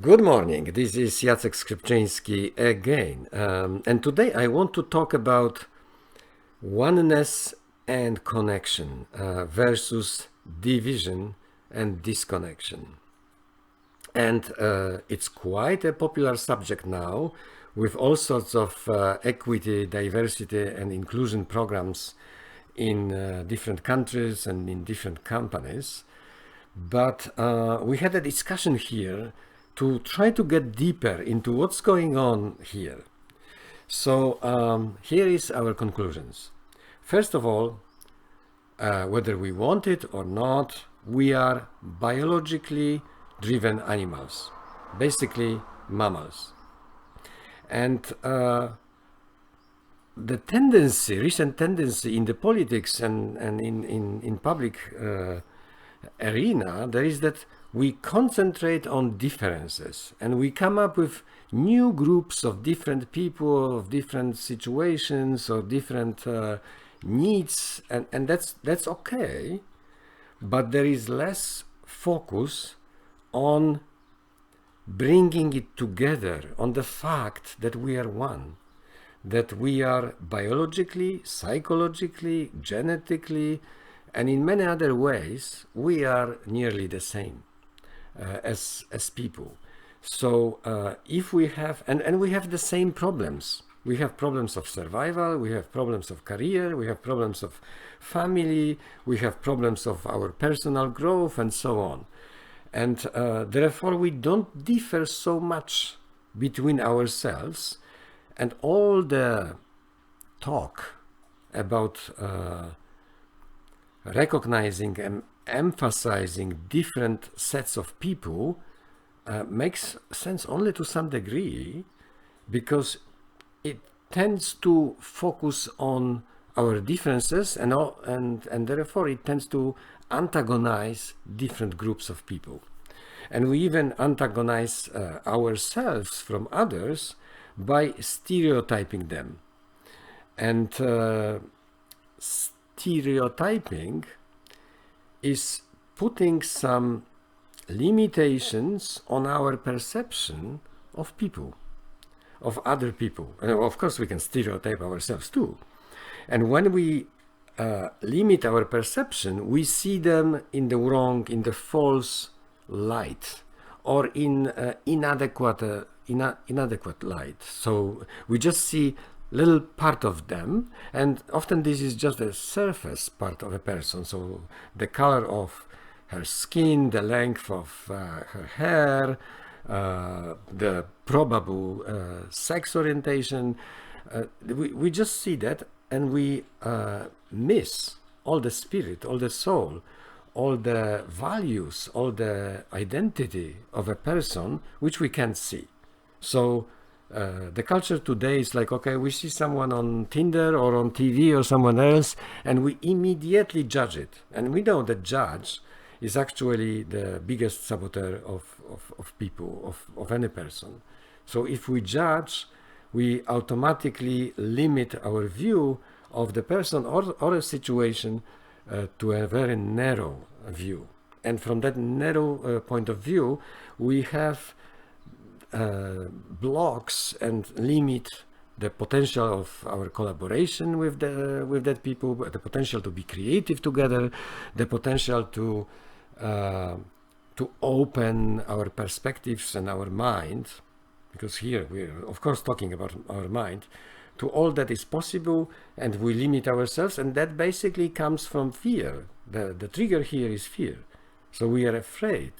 Good morning, this is SKYSKI again, and today I want to talk about oneness and connection versus division and disconnection. And it's quite a popular subject now with all sorts of equity, diversity and inclusion programs in different countries and in different companies. But we had a discussion here to try to get deeper into what's going on here. So here is our conclusions. First of all, whether we want it or not, we are biologically driven animals, basically mammals. And the tendency, recent tendency in the politics and in public arena, there is that we concentrate on differences and we come up with new groups of different people, of different situations, or different needs, and that's okay, but there is less focus on bringing it together, on the fact that we are one, that we are biologically, psychologically, genetically, and in many other ways, we are nearly the same as people. So if we have, and we have the same problems. We have problems of survival, we have problems of career, we have problems of family, we have problems of our personal growth, and so on. And therefore, we don't differ so much between ourselves, and all the talk about recognizing and emphasizing different sets of people makes sense only to some degree, because it tends to focus on our differences and therefore it tends to antagonize different groups of people. And we even antagonize ourselves from others by stereotyping them. And stereotyping is putting some limitations on our perception of people, of other people. And of course, we can stereotype ourselves too. And when we limit our perception, we see them in the wrong, in the false light, or in inadequate light. So we just see little part of them, and often this is just the surface part of a person. So the color of her skin, the length of her hair, the probable sex orientation, we just see that, and we miss all the spirit, all the soul, all the values, all the identity of a person, which we can't see. So the culture today is like, okay, we see someone on Tinder or on TV or someone else, and we immediately judge it. And we know that judge is actually the biggest saboteur of people, of any person. So if we judge, we automatically limit our view of the person or a situation to a very narrow view. And from that narrow point of view, we have blocks and limit the potential of our collaboration with that people, the potential to be creative together, the potential to open our perspectives and our mind, because here we're of course talking about our mind, to all that is possible, and we limit ourselves, and that basically comes from fear. The trigger here is fear. So we are afraid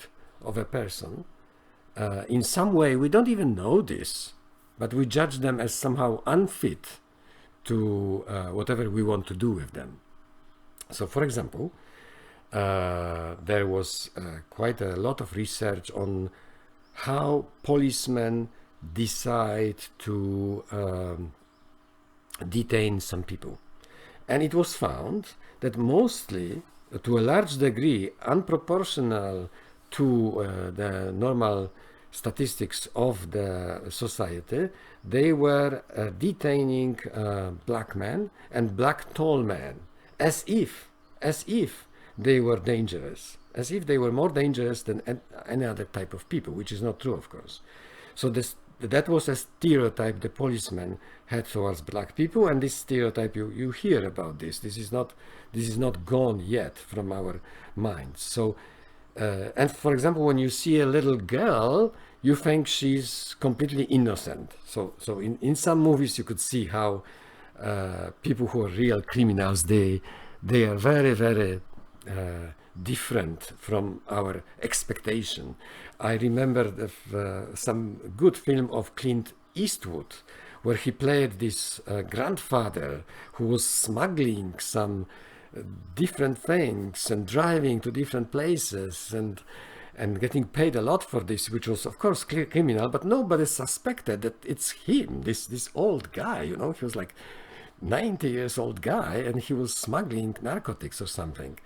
of a person. In some way, we don't even know this, but we judge them as somehow unfit to whatever we want to do with them. So, for example, there was quite a lot of research on how policemen decide to detain some people. And it was found that mostly, to a large degree, unproportional to the normal statistics of the society, they were detaining black men and black tall men as if they were dangerous. as if they were more dangerous than any other type of people, which is not true, of course. So that was a stereotype the policeman had towards black people, and this stereotype you hear about this. This is not gone yet from our minds. So, and for example, when you see a little girl, you think she's completely innocent. So in some movies you could see how people who are real criminals, they are very, very different from our expectation. I remember some good film of Clint Eastwood, where he played this grandfather who was smuggling some different things and driving to different places and getting paid a lot for this, which was of course clear criminal, but nobody suspected that it's him, this old guy, you know. He was like 90 years old guy, and he was smuggling narcotics or something.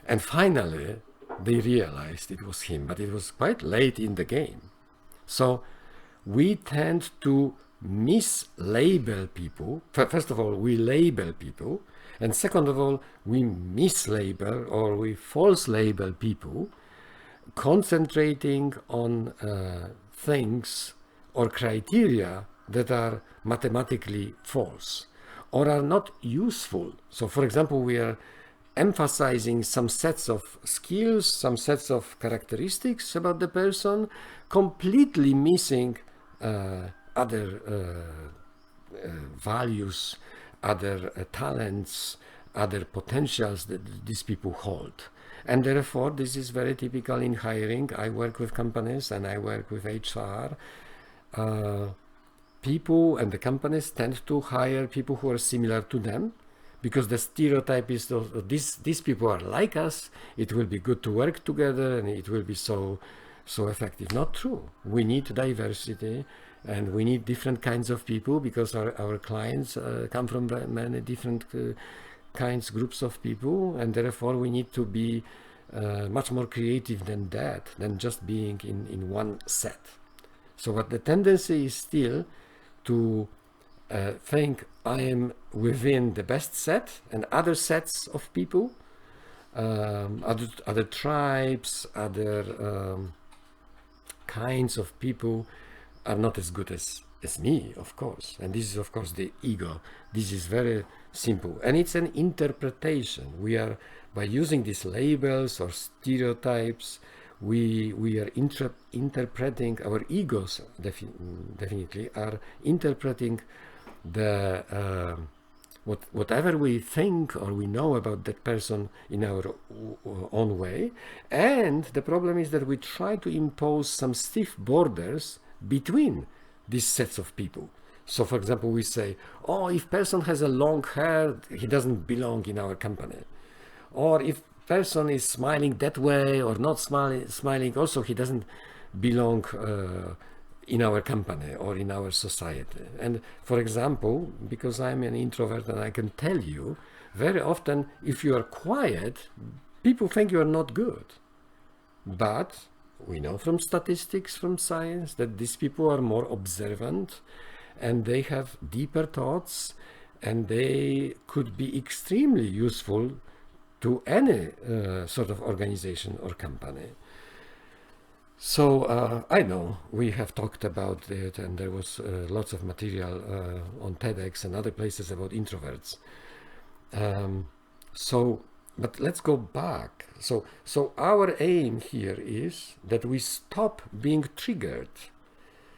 And finally they realized it was him, but it was quite late in the game. So we tend to mislabel people. First of all, we label people, and second of all, we mislabel or we false label people, concentrating on things or criteria that are mathematically false or are not useful. So for example, we are emphasizing some sets of skills, some sets of characteristics about the person, completely missing other values, other talents, other potentials that these people hold. And therefore, this is very typical in hiring. I work with companies and I work with HR. People and the companies tend to hire people who are similar to them, because the stereotype is these people are like us, it will be good to work together and it will be so effective. Not true. We need diversity and we need different kinds of people, because our clients come from many different groups of people, and therefore we need to be much more creative than that, than just being in one set. So what the tendency is still to think I am within the best set, and other sets of people, other tribes, other kinds of people are not as good as me, of course. And this is of course the ego. This is very simple, and it's an interpretation. We are, by using these labels or stereotypes, we are interpreting, our egos definitely are interpreting the whatever we think or we know about that person in our own way. And the problem is that we try to impose some stiff borders between these sets of people. So for example, we say, oh, if person has a long hair, he doesn't belong in our company. Or if person is smiling that way or not smiling, also he doesn't belong in our company or in our society. And for example, because I'm an introvert and I can tell you, very often if you are quiet, people think you are not good. But we know from statistics, from science, that these people are more observant and they have deeper thoughts, and they could be extremely useful to any sort of organization or company. So I know we have talked about it, and there was lots of material on TEDx and other places about introverts. But let's go back. So our aim here is that we stop being triggered,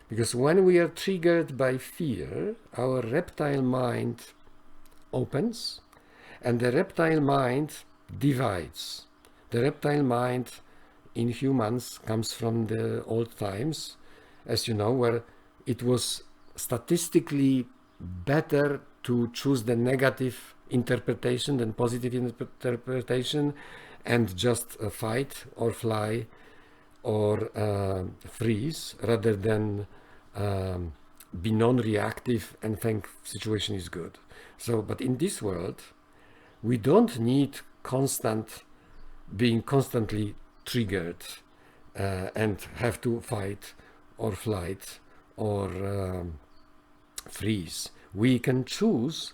because when we are triggered by fear, our reptile mind opens, and the reptile mind divides. The reptile mind in humans comes from the old times, as you know, where it was statistically better to choose the negative interpretation than positive interpretation, and just fight or fly or freeze, rather than be non-reactive and think situation is good. So, but in this world, we don't need being constantly triggered and have to fight or flight or freeze. We can choose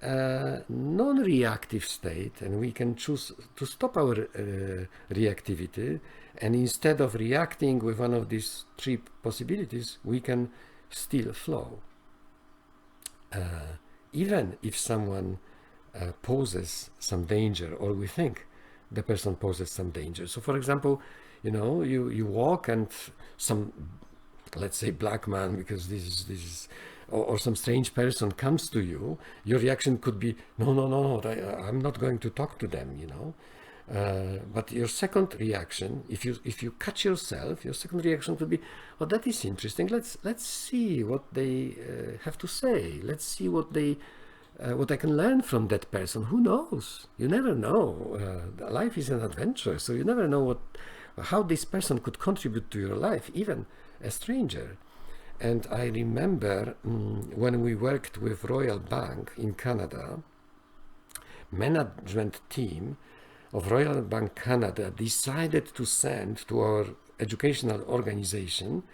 non-reactive state, and we can choose to stop our reactivity, and instead of reacting with one of these three possibilities, we can still flow. Even if someone poses some danger, or we think the person poses some danger. So for example, you walk and some, let's say, black man, because this is or some strange person comes to you, your reaction could be, no, I'm not going to talk to them, but your second reaction, if you catch yourself, your second reaction could be, oh, that is interesting, let's see what they have to say, let's see what I can learn from that person. Who knows? You never know. Life is an adventure, so you never know how this person could contribute to your life, even a stranger. And I remember when we worked with Royal Bank in Canada, management team of Royal Bank Canada decided to send to our educational organization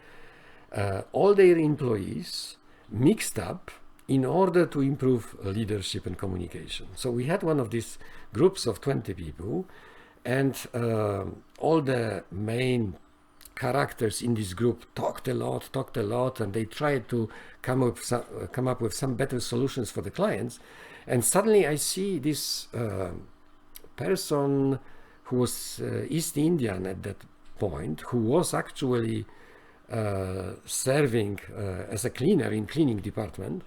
all their employees mixed up in order to improve leadership and communication. So we had one of these groups of 20 people, and all the main characters in this group talked a lot, and they tried to come up with some better solutions for the clients. And suddenly I see this person who was East Indian at that point, who was actually serving as a cleaner in cleaning department,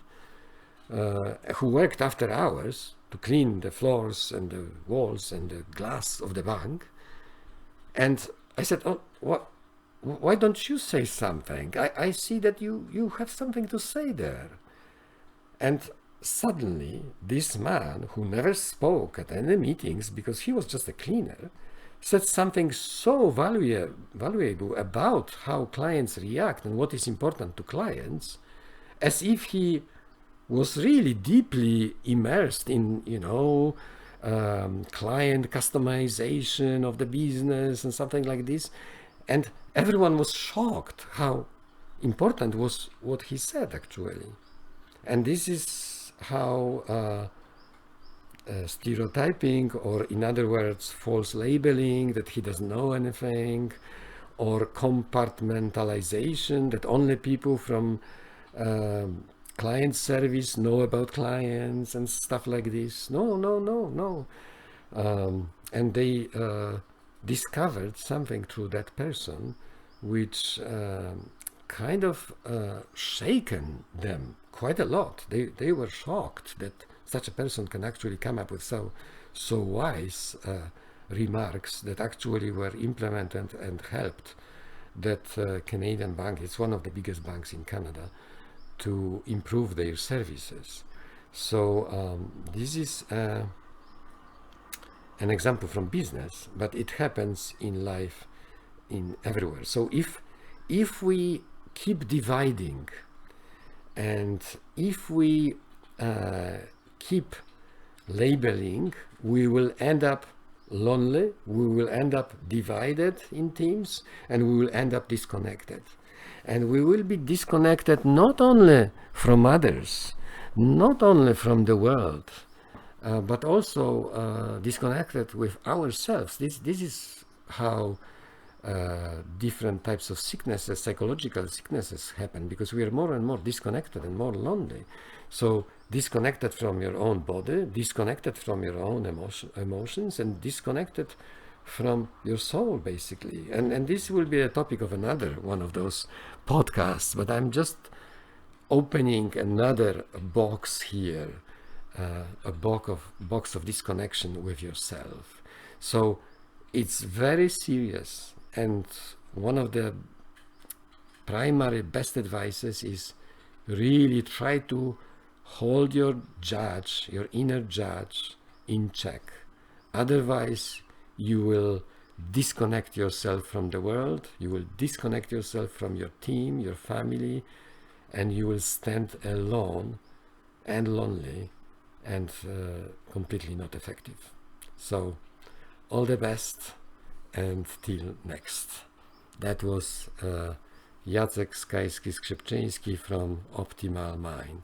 who worked after hours to clean the floors and the walls and the glass of the bank. And I said, oh, why don't you say something? I see that you have something to say there. And suddenly this man, who never spoke at any meetings because he was just a cleaner, said something so valuable about how clients react and what is important to clients, as if he was really deeply immersed in, client customization of the business and something like this. And everyone was shocked how important was what he said, actually. And this is how stereotyping, or in other words, false labeling, that he doesn't know anything, or compartmentalization, that only people from client service know about clients and stuff like this. No. And they discovered something through that person which kind of shaken them quite a lot. They were shocked that such a person can actually come up with so wise remarks that actually were implemented and helped that Canadian bank. It's one of the biggest banks in Canada, to improve their services. So this is an example from business, but it happens in life in everywhere. So if we keep dividing, and if we keep labeling, we will end up lonely, we will end up divided in teams, and we will end up disconnected. And we will be disconnected not only from others, not only from the world, but also disconnected with ourselves. This is how different types of sicknesses, psychological sicknesses, happen, because we are more and more disconnected and more lonely. So disconnected from your own body, disconnected from your own emotions, and disconnected from your soul, basically. And this will be a topic of another one of those podcasts, but I'm just opening another box here, a box of disconnection with yourself. So it's very serious, and one of the primary best advices is really try to hold your judge, your inner judge, in check. Otherwise you will disconnect yourself from the world, you will disconnect yourself from your team, your family, and you will stand alone and lonely and completely not effective. So all the best, and till next. That was Jacek SKYSKI Coach-ing from Optimal Mind.